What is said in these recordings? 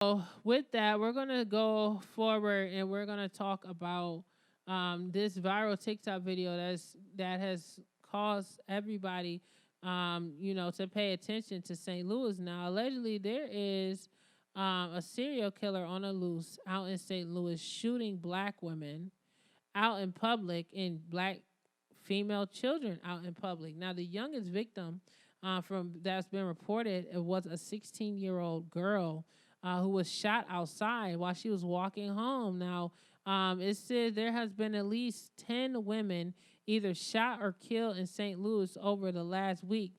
So with that, we're gonna go forward and we're gonna talk about this viral TikTok video that has caused everybody, to pay attention to St. Louis now. Allegedly, there is a serial killer on the loose out in St. Louis shooting black women out in public and black female children out in public. Now, the youngest victim from that's been reported it was a 16-year-old girl who was shot outside while she was walking home. Now, it said there has been at least 10 women either shot or killed in St. Louis over the last week,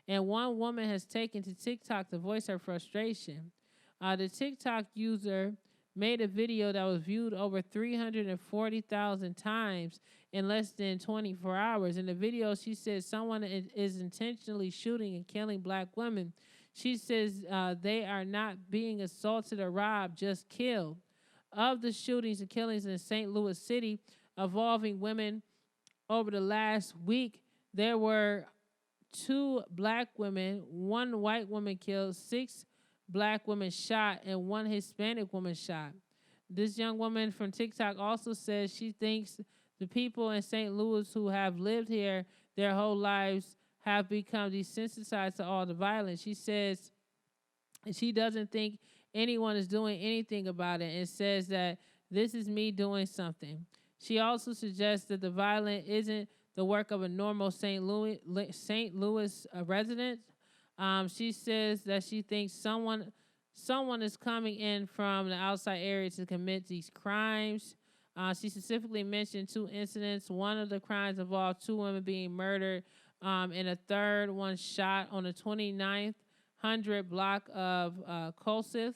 and one woman has taken to TikTok to voice her frustration. The TikTok user made a video that was viewed over 340,000 times in less than 24 hours. In the video, she says someone is intentionally shooting and killing black women. She says they are not being assaulted or robbed, just killed. Of the shootings and killings in St. Louis City involving women over the last week, there were two black women, one white woman killed, six black women shot, and one Hispanic woman shot. This young woman from TikTok also says she thinks the people in St. Louis who have lived here their whole lives have become desensitized to all the violence. She says she doesn't think anyone is doing anything about it and says that this is me doing something. She also suggests that the violence isn't the work of a normal St. Louis resident. She says that she thinks someone is coming in from the outside area to commit these crimes. She specifically mentioned two incidents. One of the crimes involved two women being murdered, and a third one shot on the 2900 block of Colseth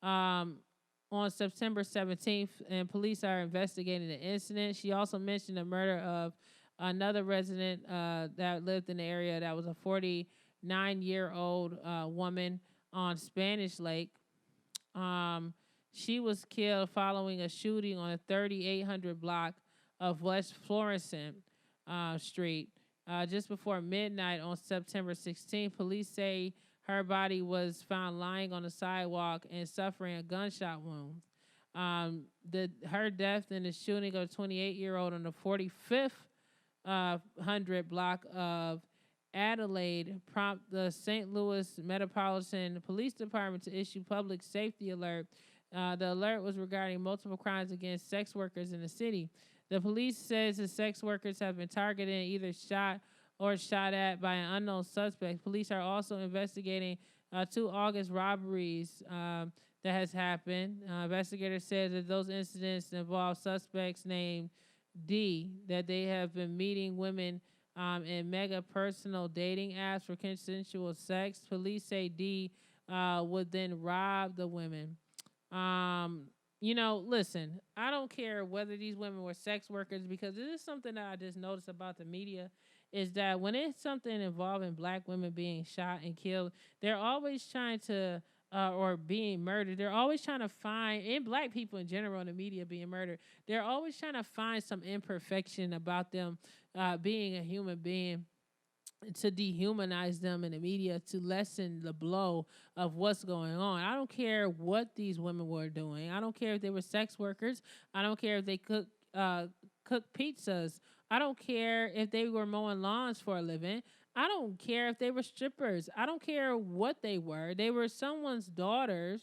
on September 17th, and police are investigating the incident. She also mentioned the murder of another resident that lived in the area that was a 49-year-old woman on Spanish Lake. She was killed following a shooting on the 3800 block of West Florissant Street just before midnight on September 16th. Police say her body was found lying on the sidewalk and suffering a gunshot wound. Her death in the shooting of a 28-year-old on the 45th 100 block of Adelaide prompt the St. Louis Metropolitan Police Department to issue public safety alert. The alert was regarding multiple crimes against sex workers in the city. The police says the sex workers have been targeted and either shot or shot at by an unknown suspect. Police are also investigating two August robberies that has happened. Investigators said that those incidents involve suspects named D, that they have been meeting women in mega personal dating apps for consensual sex. Police say D would then rob the women. Listen, I don't care whether these women were sex workers, because this is something that I just noticed about the media is that when it's something involving black women being shot and killed, they're always trying to or being murdered. They're always trying to find, and black people in general in the media being murdered, they're always trying to find some imperfection about them being a human being to dehumanize them in the media to lessen the blow of what's going on. I don't care what these women were doing. I don't care if they were sex workers. I don't care if they cook pizzas. I don't care if they were mowing lawns for a living. I don't care if they were strippers. I don't care what they were. They were someone's daughters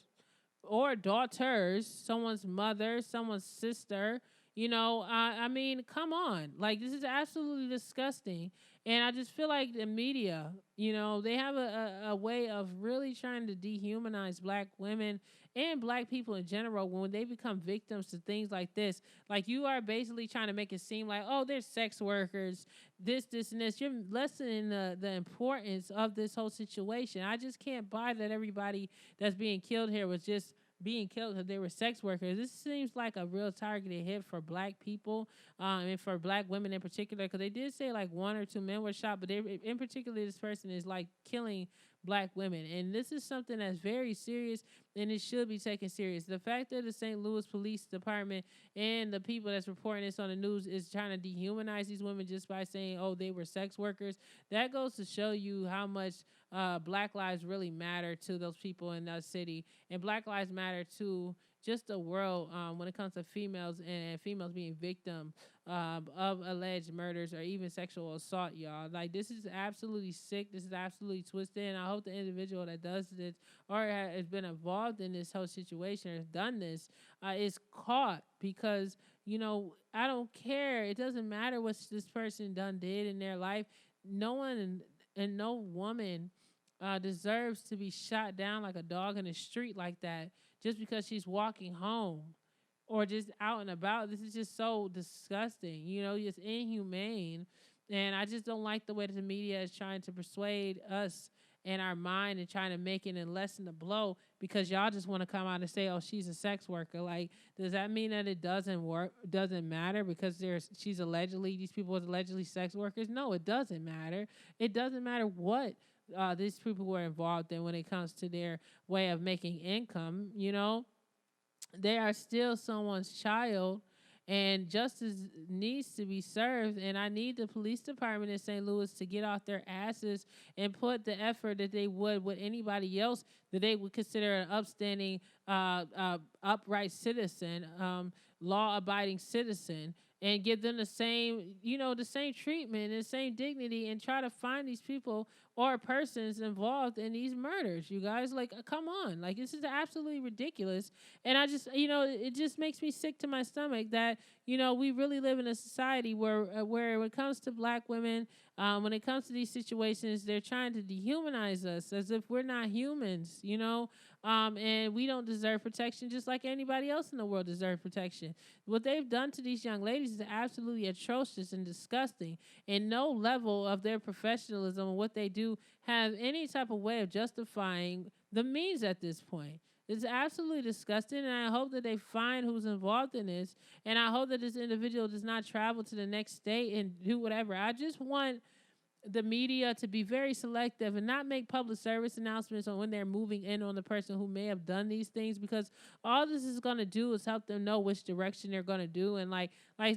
or daughters, someone's mother, someone's sister. I mean, come on. Like, this is absolutely disgusting. And I just feel like the media, they have a way of really trying to dehumanize black women and black people in general when they become victims to things like this. Like, you are basically trying to make it seem like, oh, they're sex workers, this, and this. You're lessening the importance of this whole situation. I just can't buy that everybody that's being killed here was just being killed because they were sex workers. This seems like a real targeted hit for black people, and for black women in particular, because they did say like one or two men were shot, but in particular, this person is like killing black women. And this is something that's very serious. and it should be taken serious. The fact that the St. Louis Police Department and the people that's reporting this on the news is trying to dehumanize these women just by saying, oh, they were sex workers, that goes to show you how much Black lives really matter to those people in that city, and Black lives matter to just the world when it comes to females and females being victim of alleged murders or even sexual assault, y'all. Like, this is absolutely sick. This is absolutely twisted. And I hope the individual that does this or has been involved in this whole situation or has done this is caught, because, I don't care. It doesn't matter what this person did in their life. No one and no woman deserves to be shot down like a dog in the street like that just because she's walking home or just out and about. This is just so disgusting, just inhumane. And I just don't like the way that the media is trying to persuade us in our mind and trying to make it and lessen the blow because y'all just want to come out and say, oh, she's a sex worker. Like, does that mean that it doesn't matter because these people are allegedly sex workers? No, it doesn't matter. It doesn't matter what these people were involved in when it comes to their way of making income. They are still someone's child, and justice needs to be served. And I need the police department in St. Louis to get off their asses and put the effort that they would with anybody else that they would consider an upstanding, upright citizen, law-abiding citizen, and give them the same, the same treatment and the same dignity, and try to find these people or persons involved in these murders. You guys, like, come on. Like, this is absolutely ridiculous. And I just, it just makes me sick to my stomach that, we really live in a society where when it comes to Black women, when it comes to these situations, they're trying to dehumanize us as if we're not humans, and we don't deserve protection just like anybody else in the world deserves protection. What they've done to these young ladies is absolutely atrocious and disgusting, and no level of their professionalism and what they do have any type of way of justifying the means at this point. It's absolutely disgusting, and I hope that they find who's involved in this, and I hope that this individual does not travel to the next state and do whatever. I just want the media to be very selective and not make public service announcements on when they're moving in on the person who may have done these things, because all this is going to do is help them know which direction they're going to do. And like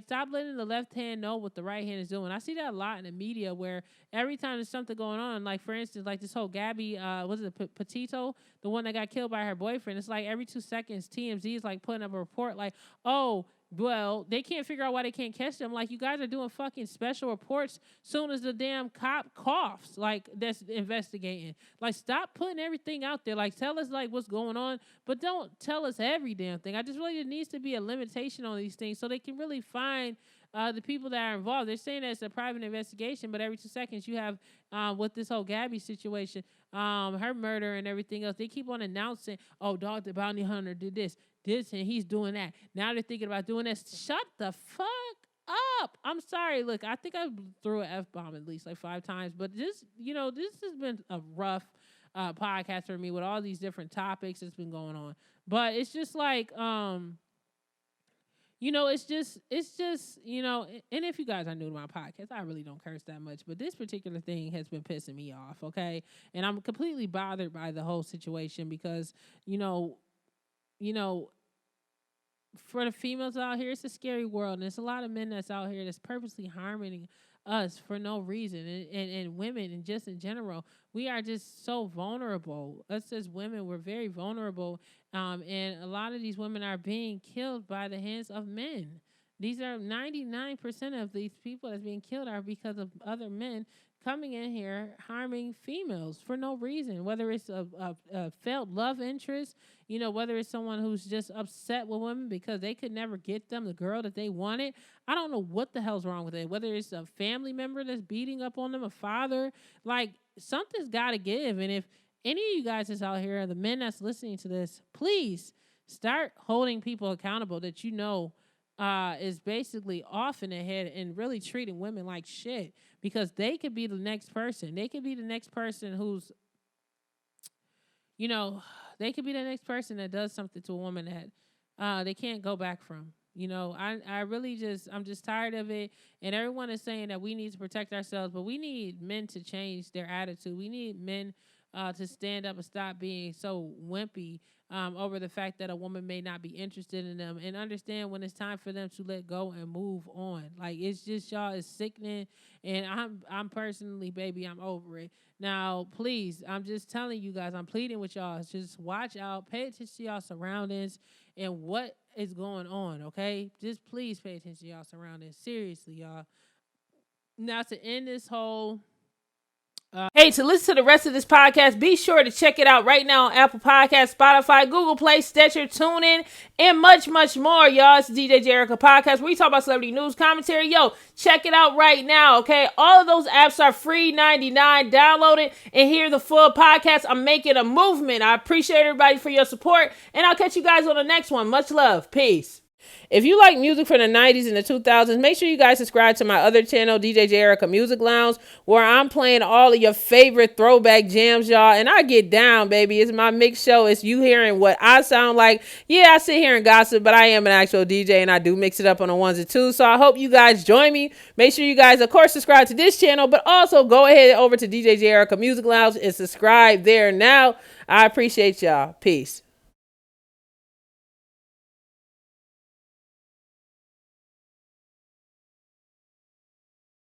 stop letting the left hand know what the right hand is doing. I see that a lot in the media where every time there's something going on, like for instance, like this whole Gabby, was it Petito, the one that got killed by her boyfriend? It's like every 2 seconds TMZ is like putting up a report like, oh, well, they can't figure out why they can't catch them. Like, you guys are doing fucking special reports soon as the damn cop coughs, like, that's investigating. Like, stop putting everything out there. Like, tell us, like, what's going on, but don't tell us every damn thing. I just really, there needs to be a limitation on these things so they can really find the people that are involved. They're saying that it's a private investigation, but every 2 seconds you have, with this whole Gabby situation, her murder and everything else, they keep on announcing, oh, Dog the Bounty Hunter did this, and he's doing that. Now they're thinking about doing this. Shut the fuck up. I'm sorry. Look, I think I threw an F-bomb at least like 5 times, but this has been a rough podcast for me with all these different topics that's been going on. But it's just like, it's just, and if you guys are new to my podcast, I really don't curse that much, but this particular thing has been pissing me off, okay? And I'm completely bothered by the whole situation because, for the females out here, it's a scary world, and there's a lot of men that's out here that's purposely harming us for no reason, and women, and just in general, we are just so vulnerable. Us as women, we're very vulnerable, and a lot of these women are being killed by the hands of men. These are 99% of these people that's being killed are because of other men coming in here harming females for no reason, whether it's a failed love interest, whether it's someone who's just upset with women because they could never get them the girl that they wanted. I don't know what the hell's wrong with it, whether it's a family member that's beating up on them, a father, like something's got to give. And if any of you guys that's out here, the men that's listening to this, please start holding people accountable that is basically off in the head and really treating women like shit, because they could be the next person. They could be the next person who's, they could be the next person that does something to a woman that they can't go back from. I really I'm just tired of it. And everyone is saying that we need to protect ourselves, but we need men to change their attitude. We need men to stand up and stop being so wimpy over the fact that a woman may not be interested in them, and understand when it's time for them to let go and move on. Like, it's just, y'all, it's sickening. And I'm personally, baby, I'm over it. Now, please, I'm just telling you guys, I'm pleading with y'all. Just watch out, pay attention to y'all surroundings and what is going on, okay? Just please pay attention to y'all surroundings. Seriously, y'all. Now, to end this whole hey, to listen to the rest of this podcast, be sure to check it out right now on Apple Podcasts, Spotify, Google Play, Stitcher, TuneIn, and much, much more, y'all. It's the DJ Jerica Podcast, where we talk about celebrity news, commentary. Yo, check it out right now, okay? All of those apps are free, 99. Download it and hear the full podcast. I'm making a movement. I appreciate everybody for your support, and I'll catch you guys on the next one. Much love. Peace. If you like music from the 90s and the 2000s, make sure you guys subscribe to my other channel, DJ Jerica Music Lounge, where I'm playing all of your favorite throwback jams, y'all. And I get down, baby. It's my mix show. It's you hearing what I sound like. Yeah, I sit here and gossip, but I am an actual DJ, and I do mix it up on the ones and twos. So I hope you guys join me. Make sure you guys, of course, subscribe to this channel, but also go ahead over to DJ Jerica Music Lounge and subscribe there now. I appreciate y'all. Peace.